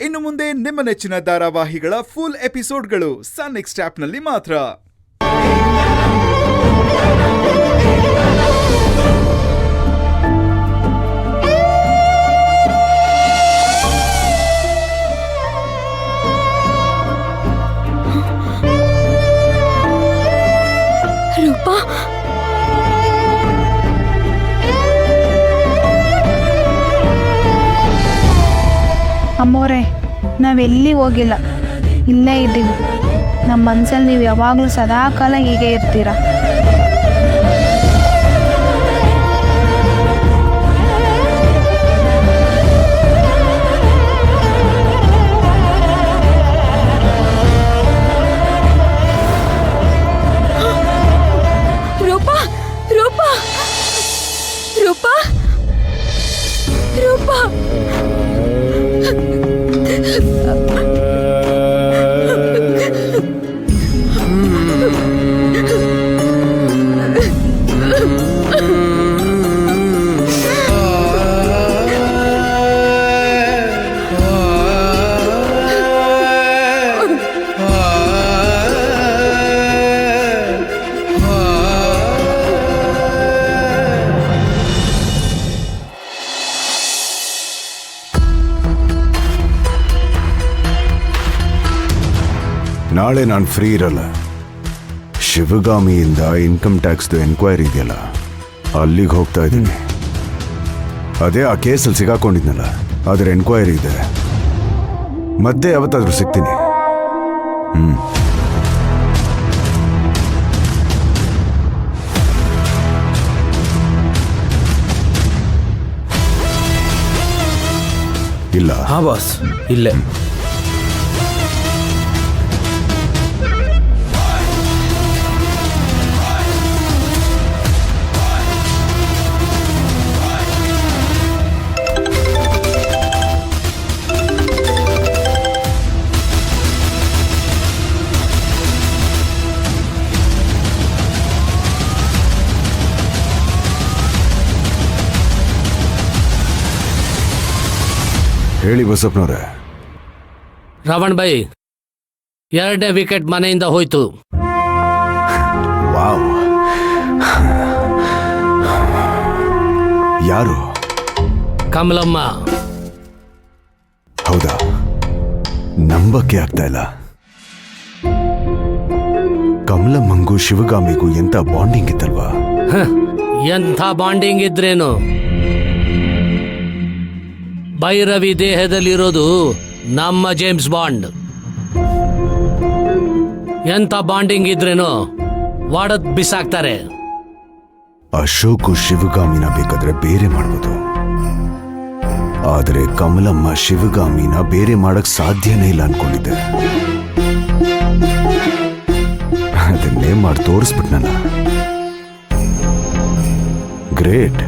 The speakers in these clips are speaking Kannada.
ಇನ್ನು ಮುಂದೆ ನಿಮ್ಮ ನೆಚ್ಚಿನ ಧಾರಾವಾಹಿಗಳ ಫುಲ್ ಎಪಿಸೋಡ್ಗಳು ಸನ್ ನೆಕ್ಸ್ಟ್ ಆಪ್ನಲ್ಲಿ ಮಾತ್ರ. ರೂಪಾ, ಅಮ್ಮೋರೆ, ನಾವೆಲ್ಲಿ ಹೋಗಿಲ್ಲ, ಇಲ್ಲೇ ಇದ್ದೀವಿ. ನಮ್ಮ ಮನಸ್ಸಲ್ಲಿ ನೀವು ಯಾವಾಗಲೂ ಸದಾಕಾಲ ಹೀಗೆ ಇರ್ತೀರ. ರೂಪಾ, ರೂಪಾ, ರೂಪಾ, ರೂಪಾ. ನಾಳೆ ನಾನು ಫ್ರೀ ಇರಲ್ಲ. ಶಿವಗಾಮಿಯಿಂದ ಇನ್ಕಮ್ ಟ್ಯಾಕ್ಸ್ದು ಎನ್ಕ್ವೈರಿ ಇದೆಯಲ್ಲ, ಅಲ್ಲಿಗೆ ಹೋಗ್ತಾ ಇದ್ದೀನಿ. ಅದೇ ಆ ಕೇಸಲ್ಲಿ ಸಿಗಾಕೊಂಡಿದ್ನಲ್ಲ, ಅದರ ಎನ್ಕ್ವೈರಿ ಇದೆ. ಮತ್ತೆ ಯಾವತ್ತಾದ್ರೂ ಸಿಗ್ತೀನಿ. ಇಲ್ಲ. ಹಾ ಬಾಸ್, ಇಲ್ಲೇ. ಹೇಳಿ ಬಸಪ್ಪನವ್ರೆ. ರಾವಣ್ ಬೈ, 2ನೇ ವಿಕೆಟ್ ಮನೆಯಿಂದ ಹೋಯ್ತು. ವಾವ್, ಯಾರು? ಕಮಲಮ್ಮ. ಹೌದಾ? ನಂಬಕ್ಕೆ ಆಗ್ತಾ ಇಲ್ಲ. ಕಮಲಮ್ಮಂಗೂ ಶಿವಗಾಮಿಗೂ ಎಂತ ಬಾಂಡಿಂಗ್ ಇತ್ತಲ್ವಾ? ಎಂಥ ಬಾಂಡಿಂಗ್ ಇದ್ರೇನು, ಭೈರವಿ ದೇಹದಲ್ಲಿರೋದು ನಮ್ಮ ಜೇಮ್ಸ್ ಬಾಂಡ್. ಎಂಥ ಬಾಂಡಿಂಗ್ ಇದ್ರೇನು ವಾಡದ್ ಬಿಸಾಕ್ತಾರೆ. ಅಶೋಕು ಶಿವಗಾಮಿನ ಬೇಕಾದ್ರೆ ಬೇರೆ ಮಾಡ್ಬೋದು, ಆದರೆ ಕಮಲಮ್ಮ ಶಿವಗಾಮಿನ ಬೇರೆ ಮಾಡಕ್ ಸಾಧ್ಯನೇ ಇಲ್ಲ ಅನ್ಕೊಂಡಿದ್ದೆ. ಅದನ್ನೇ ಮಾಡಿ ತೋರಿಸ್ಬಿಟ್ನಲ್ಲ. ಗ್ರೇಟ್,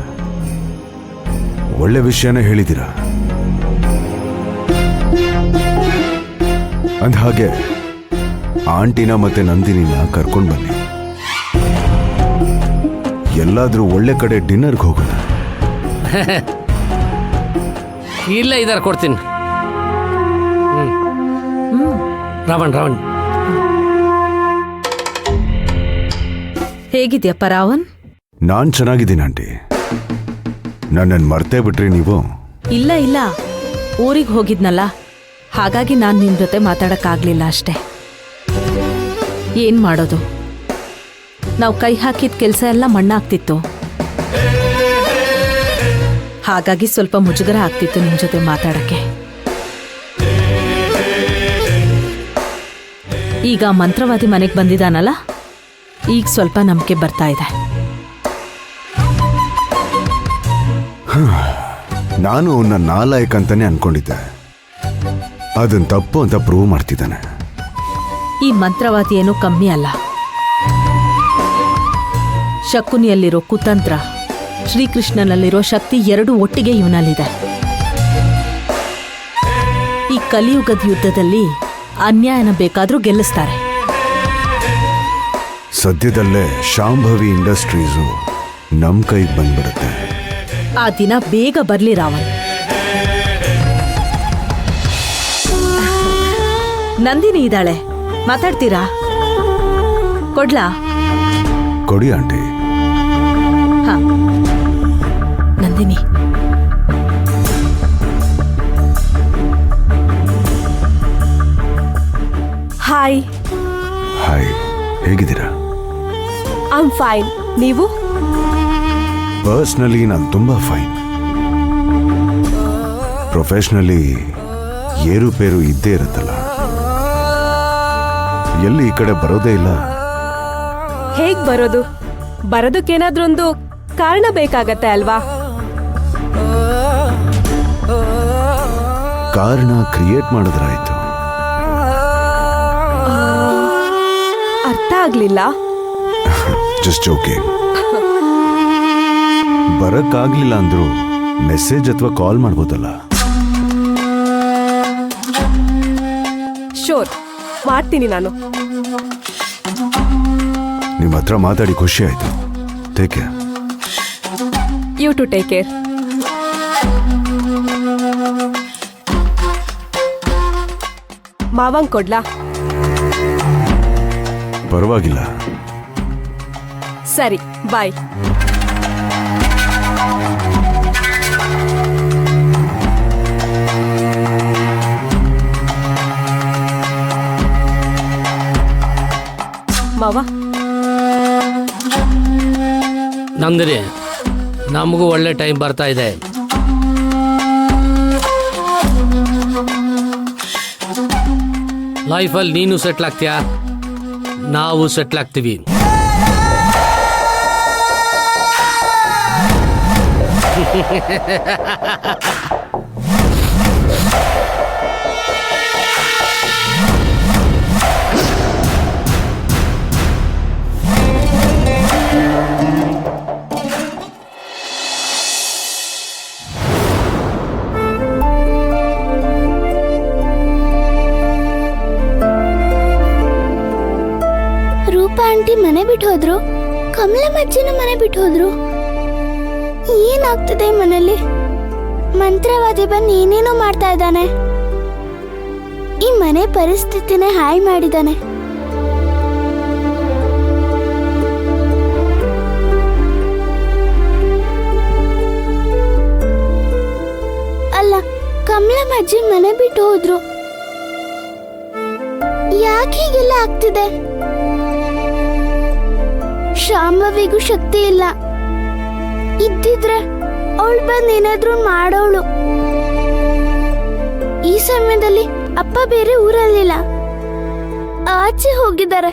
ಒಳ್ಳೆ ವಿಷಯನೇ ಹೇಳಿದ್ದೀರಾ. ಅಂದ ಹಾಗೆ ಆಂಟಿನ ಮತ್ತೆ ನಂದಿನಿನ ಕರ್ಕೊಂಡು ಬನ್ನಿ. ಎಲ್ಲಾದ್ರೂ ಒಳ್ಳೆ ಕಡೆ ಡಿನ್ನರ್ಗೆ ಹೋಗೋಣ. ಇಲ್ಲ, ಇದಾರ ಕೊಡ್ತೀನಿ. ರಾವಣ್, ರಾವಣ್ ಹೇಗಿದ್ಯಪ್ಪ ರಾವಣ್? ನಾನ್ ಚೆನ್ನಾಗಿದ್ದೀನಿ ಆಂಟಿ. ನನ್ನನ್ನು ಮರ್ತೇ ಬಿಟ್ರಿ ನೀವು? ಇಲ್ಲ ಇಲ್ಲ, ಊರಿಗೆ ಹೋಗಿದ್ನಲ್ಲ, ಹಾಗಾಗಿ ನಾನು ನಿನ್ನ ಜೊತೆ ಮಾತಾಡಕ್ಕಾಗ್ಲಿಲ್ಲ ಅಷ್ಟೇ. ಏನ್ ಮಾಡೋದು, ನಾವು ಕೈ ಹಾಕಿದ ಕೆಲಸ ಎಲ್ಲ ಮಣ್ಣಾಗ್ತಿತ್ತು. ಹಾಗಾಗಿ ಸ್ವಲ್ಪ ಮುಜುಗರ ಆಗ್ತಿತ್ತು ನಿಮ್ ಜೊತೆ ಮಾತಾಡಕ್ಕೆ. ಈಗ ಮಂತ್ರವಾದಿ ಮನೆಗೆ ಬಂದಿದ್ದಾನಲ್ಲ, ಈಗ ಸ್ವಲ್ಪ ನಂಬಿಕೆ ಬರ್ತಾ ಇದೆ. ನಾನು ಅವನ್ನ ನಾಲಾಯಕ್ ಅಂತಾನೆ ಅನ್ಕೊಂಡಿದ್ದೆ. ಅದನ್ ತಪ್ಪು ಅಂತ ಪ್ರೂವ್ ಮಾಡ್ತಿದ್ದಾನೆ. ಈ ಮಂತ್ರವಾದಿ ಏನೂ ಕಮ್ಮಿ ಅಲ್ಲ. ಶಕುನಿಯಲ್ಲಿರೋ ಕುತಂತ್ರ, ಶ್ರೀಕೃಷ್ಣನಲ್ಲಿರೋ ಶಕ್ತಿ ಎರಡೂ ಒಟ್ಟಿಗೆ ಇವನಲ್ಲಿದೆ. ಈ ಕಲಿಯುಗದ ಯುದ್ಧದಲ್ಲಿ ಅನ್ಯಾಯನ ಬೇಕಾದ್ರೂ ಗೆಲ್ಲಿಸ್ತಾರೆ. ಸದ್ಯದಲ್ಲೇ ಶಾಂಭವಿ ಇಂಡಸ್ಟ್ರೀಸು ನಮ್ ಕೈಗೆ ಬಂದ್ಬಿಡುತ್ತೆ. ಆ ದಿನ ಬೇಗ ಬರ್ಲಿ ರಾವಣ್. ನಂದಿನಿ ಇದ್ದಾಳೆ, ಮಾತಾಡ್ತೀರಾ? ಕೊಡ್ಲಾ? ಕೊಡಿ ಆಂಟಿ. ಹಾ. ನಂದಿನಿ, ಹಾಯ್. ಹಾಯ್, ಹೇಗಿದ್ದೀರಾ? I'm fine. ನೀವು? ಪರ್ಸ್ನಲಿ ನಾನು ತುಂಬಾ ಫೈನ್. ಪ್ರೊಫೆಷ್ನಲಿ ಏರುಪೇರು ಇದ್ದೇ ಇರುತ್ತಲ್ಲ, ಎಲ್ಲಿ ಈ ಕಡೆ ಬರೋದೇ ಇಲ್ಲ. ಹೇಗ್ ಬರೋದು? ಬರೋದಕ್ಕೇನಾದ್ರೊಂದು ಕಾರಣ ಬೇಕಾಗತ್ತೆ ಅಲ್ವಾ? ಕಾರಣ ಕ್ರಿಯೇಟ್ ಮಾಡಿದ್ರಾಯ್ತು. ಅರ್ಥ ಆಗ್ಲಿಲ್ಲ. Just joking. ಬರಕ್ಕಾಗ್ಲಿಲ್ಲ ಅಂದ್ರು ಮೆಸೇಜ್ ಅಥವಾ ಕಾಲ್ ಮಾಡ್ಬೋದಲ್ಲ. ಶೋರ್, ಮಾಡ್ತೀನಿ ನಾನು. ನಿಮ್ಮ ಹತ್ರ ಮಾತಾಡಿ ಖುಷಿ ಆಯ್ತು. Take care. You too take care. ಮಾವಂಗ್ ಕೊಡ್ಲಾ? ಪರವಾಗಿಲ್ಲ. ಸರಿ, ಬಾಯ್. ಮಾವ, ನಂದಿನಿ, ನಮಗೂ ಒಳ್ಳೆ ಟೈಮ್ ಬರ್ತಾ ಇದೆ. ಲೈಫಲ್ಲಿ ನೀನು ಸೆಟ್ಲ್ ಆಗ್ತೀಯಾ, ನಾವು ಸೆಟ್ಲ್ ಆಗ್ತೀವಿ. ರೂಪಾ ಆಂಟಿ ಮನೆ ಬಿಟ್ಟು ಹೋದ್ರು, ಕಮಲಮ್ಮಜ್ಜಿನ ಮನೆ ಬಿಟ್ಟು ಹೋದ್ರು. ಏನಾಗ್ತದೆ ಮನೇಲಿ? ಮಂತ್ರವಾದಿ ಬಂದು ಏನೇನೋ ಮಾಡ್ತಾ ಇದ್ದಾನೆ. ಈ ಮನೆ ಪರಿಸ್ಥಿತಿನೇ ಹಾಳು ಮಾಡಿದ್ದಾನೆ. ಅಲ್ಲ, ಕಮಲಮ್ಮಜ್ಜಿ ಮನೆ ಬಿಟ್ಟು ಹೋದ್ರು. ಯಾಕೆ ಹೀಗೆಲ್ಲ ಆಗ್ತಿದೆ? ಶಾಂಭವಿಗೂ ಶಕ್ತಿ ಇಲ್ಲ. ಇದ್ದಿದ್ರೆ ಅವಳು ಬಂದು ಏನಾದ್ರೂ ಮಾಡೋಳು. ಈ ಸಮಯದಲ್ಲಿ ಅಪ್ಪ ಬೇರೆ ಊರಲ್ಲಿಲ್ಲ, ಆಚೆ ಹೋಗಿದ್ದಾರೆ.